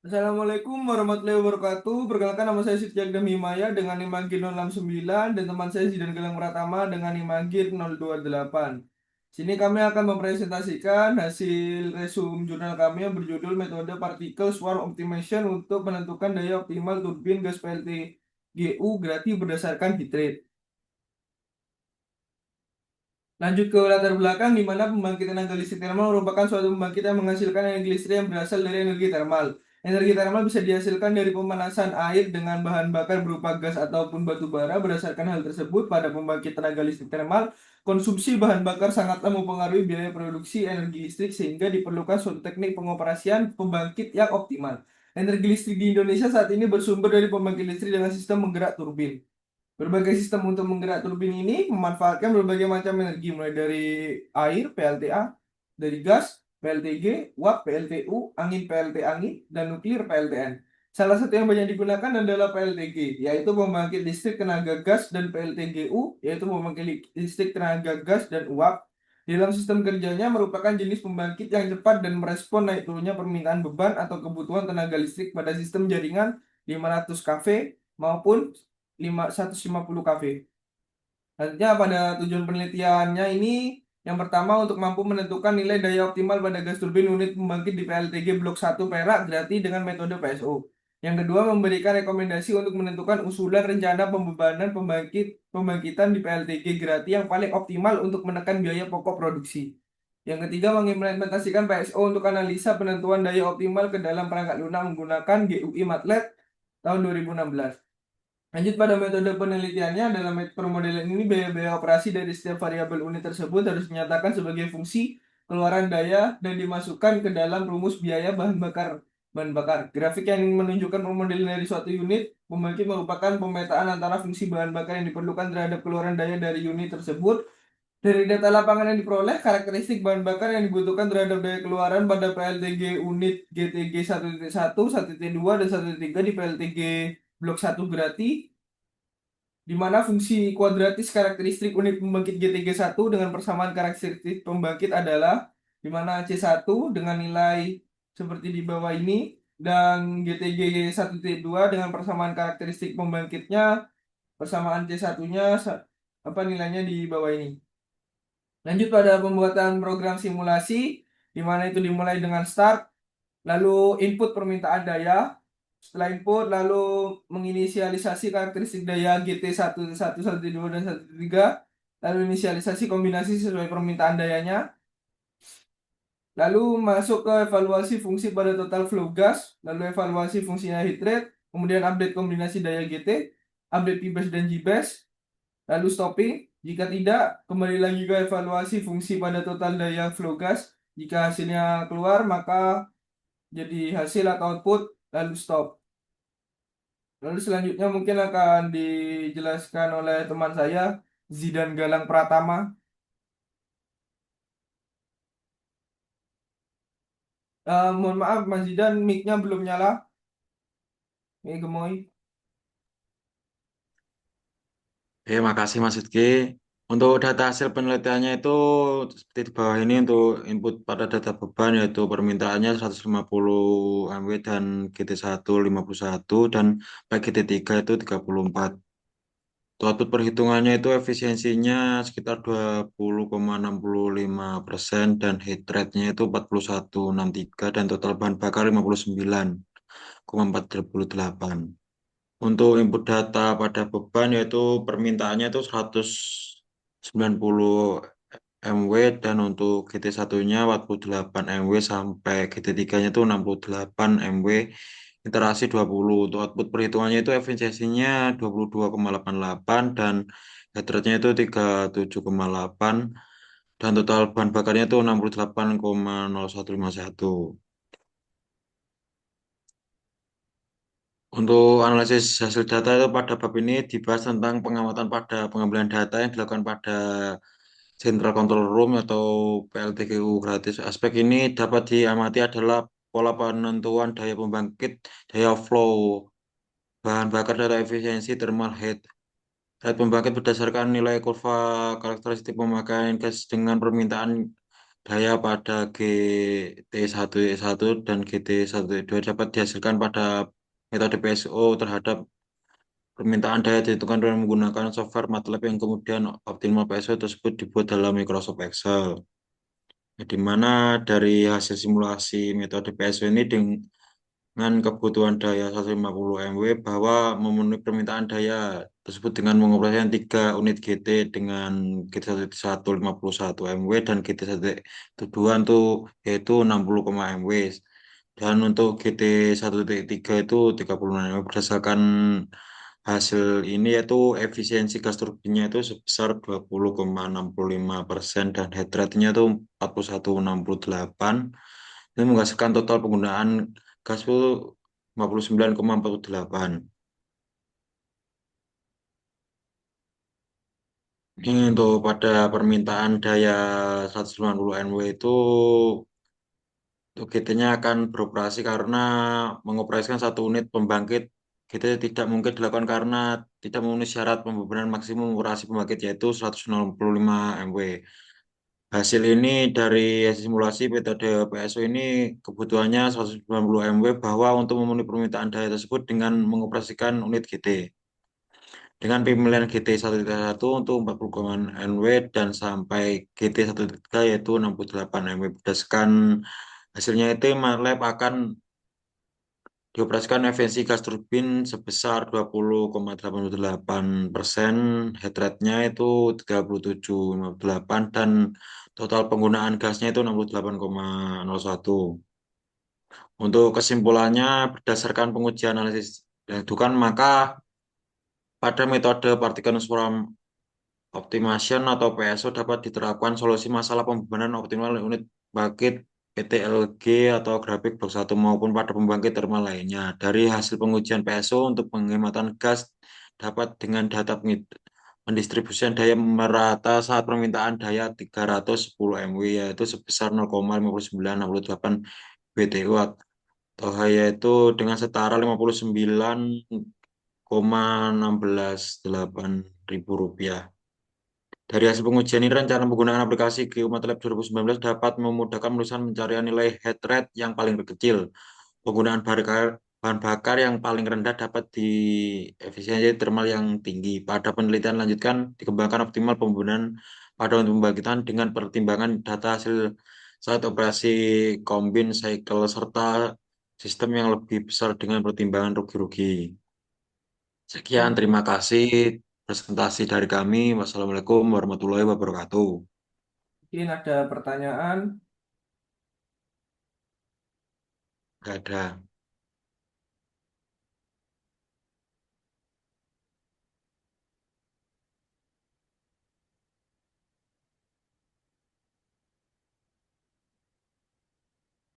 Assalamualaikum warahmatullahi wabarakatuh. Perkenalkan nama saya Sitiak Himaya dengan NIM Magir 069 dan teman saya Zidan Galang Pratama dengan NIM Magir 028. Sini kami akan mempresentasikan hasil resume jurnal kami yang berjudul Metode Particle Swarm Optimization untuk menentukan daya optimal turbin gas PLTGU Grati berdasarkan heat rate. Lanjut ke latar belakang di mana pembangkit tenaga listrik termal merupakan suatu pembangkit yang menghasilkan energi listrik yang berasal dari energi termal. Energi termal bisa dihasilkan dari pemanasan air dengan bahan bakar berupa gas ataupun batu bara. Berdasarkan hal tersebut, pada pembangkit tenaga listrik termal, konsumsi bahan bakar sangatlah mempengaruhi biaya produksi energi listrik sehingga diperlukan suatu teknik pengoperasian pembangkit yang optimal. Energi listrik di Indonesia saat ini bersumber dari pembangkit listrik dengan sistem menggerak turbin. Berbagai sistem untuk menggerak turbin ini memanfaatkan berbagai macam energi mulai dari air (PLTA), dari gas (PLTG), uap (PLTU), angin (PLT angin), dan nuklir (PLTN). Salah satu yang banyak digunakan adalah PLTG, yaitu pembangkit listrik tenaga gas, dan PLTGU, yaitu pembangkit listrik tenaga gas dan uap. Dalam sistem kerjanya merupakan jenis pembangkit yang cepat dan merespon naik turunnya permintaan beban atau kebutuhan tenaga listrik pada sistem jaringan 500 kV maupun 150 kV. Nantinya pada tujuan penelitiannya ini, yang pertama untuk mampu menentukan nilai daya optimal pada gas turbin unit pembangkit di PLTG Blok 1 Perak Grati dengan metode PSO. Yang kedua, memberikan rekomendasi untuk menentukan usulan rencana pembebanan pembangkitan di PLTG Grati yang paling optimal untuk menekan biaya pokok produksi. Yang ketiga, mengimplementasikan PSO untuk analisa penentuan daya optimal ke dalam perangkat lunak menggunakan GUI MATLAB tahun 2016. Lanjut pada metode penelitiannya, dalam metode permodelan ini biaya operasi dari setiap variabel unit tersebut harus dinyatakan sebagai fungsi keluaran daya dan dimasukkan ke dalam rumus biaya bahan bakar. Grafik yang menunjukkan permodelan dari suatu unit pembangkit merupakan pemetaan antara fungsi bahan bakar yang diperlukan terhadap keluaran daya dari unit tersebut. Dari data lapangan yang diperoleh, karakteristik bahan bakar yang dibutuhkan terhadap daya keluaran pada PLTG unit GTG 1.1, 1.2, dan 1.3 di PLTG Blok 1 Grati, di mana fungsi kuadratis karakteristik unit pembangkit GTG 1 dengan persamaan karakteristik pembangkit adalah di mana C1 dengan nilai seperti di bawah ini dan GTG 1.2 dengan persamaan karakteristik pembangkitnya, persamaan C1-nya apa nilainya di bawah ini. Lanjut pada pembuatan program simulasi, di mana itu dimulai dengan start, lalu input permintaan daya. Setelah input, lalu menginisialisasi karakteristik daya GT1, 1, 1.2, dan 1.3. Lalu inisialisasi kombinasi sesuai permintaan dayanya. Lalu masuk ke evaluasi fungsi pada total flow gas. Lalu evaluasi fungsinya heat rate. Kemudian update kombinasi daya GT. Update P-base dan G-base. Lalu stopping. Jika tidak, kembali lagi ke evaluasi fungsi pada total daya flow gas. Jika hasilnya keluar, maka jadi hasil atau output, lalu stop. Lalu selanjutnya mungkin akan dijelaskan oleh teman saya, Zidan Galang Pratama. Mohon maaf, Mas Zidan, mic-nya belum nyala. Ini gemoy. Makasih Mas Rizky. Untuk data hasil penelitiannya itu seperti di bawah ini untuk input pada data beban yaitu permintaannya 150 MW dan GT1 51 dan baik GT3 itu 34. Untuk output perhitungannya itu efisiensinya sekitar 20,65% dan heat rate-nya itu 41,63 dan total bahan bakar 59,48. Untuk input data pada beban yaitu permintaannya itu 190 MW dan untuk GT1-nya 48 MW sampai GT3-nya itu 68 MW iterasi 20. Untuk output perhitungannya itu efisiensinya 22,88 dan head rate-nya itu 37,8 dan total bahan bakarnya itu 68,0151. Untuk analisis hasil data itu pada bab ini dibahas tentang pengamatan pada pengambilan data yang dilakukan pada Central Control Room atau PLTGU gratis. Aspek ini dapat diamati adalah pola penentuan daya pembangkit, daya flow, bahan bakar, data efisiensi, thermal head. Head pembangkit berdasarkan nilai kurva karakteristik pemakaian gas dengan permintaan daya pada GT1 dan GT1 dapat dihasilkan pada metode PSO terhadap permintaan daya ditentukan dengan menggunakan software MATLAB yang kemudian optimal PSO tersebut dibuat dalam Microsoft Excel. Di mana dari hasil simulasi metode PSO ini dengan kebutuhan daya 150 MW bahwa memenuhi permintaan daya tersebut dengan mengoperasikan 3 unit GT dengan GT1 51 MW dan GT1 untuk yaitu 60, MW. Dan untuk GT1.3 itu 36 MW berdasarkan hasil ini yaitu efisiensi gas turbinnya itu sebesar 20,65% dan head rate-nya itu 41,68. Ini menghasilkan total penggunaan gas itu 59,48. Ini untuk pada permintaan daya 150 NW itu GT-nya akan beroperasi karena mengoperasikan 1 unit pembangkit GT tidak mungkin dilakukan karena tidak memenuhi syarat pembebanan maksimum operasi pembangkit yaitu 165 MW. Hasil ini dari hasil simulasi metode PSO ini kebutuhannya 190 MW bahwa untuk memenuhi permintaan daya tersebut dengan mengoperasikan unit GT. Dengan pemilihan GT1.1 untuk 40 NW dan sampai GT1.3 yaitu 68 MW. Berdasarkan hasilnya itu MATLAB akan dioperasikan efisiensi gas turbin sebesar 20,88%, head rate-nya itu 37,58 dan total penggunaan gasnya itu 68,01. Untuk kesimpulannya berdasarkan pengujian analisis dan dukan maka pada metode partikel transform optimization atau PSO dapat diterapkan solusi masalah pembebanan optimal unit pembangkit PTLG atau grafik blok 1 maupun pada pembangkit termal lainnya. Dari hasil pengujian PSO untuk penghematan gas dapat dengan data pendistribusian daya merata saat permintaan daya 310 MW yaitu sebesar 0,5968 BTU atau yaitu dengan setara 59,168 ribu rupiah. Dari hasil pengujian ini, rencana penggunaan aplikasi GeoMATLAB 2019 dapat memudahkan penulisan pencarian nilai head rate yang paling kecil. Penggunaan bahan bakar yang paling rendah dapat di efisiensi thermal yang tinggi. Pada penelitian lanjutkan, dikembangkan optimal penggunaan pada untuk pembangkitan dengan pertimbangan data hasil saat operasi combine cycle serta sistem yang lebih besar dengan pertimbangan rugi-rugi. Sekian, Hmm, terima kasih presentasi dari kami. Wassalamualaikum warahmatullahi wabarakatuh. mungkin ada pertanyaan. Gak ada.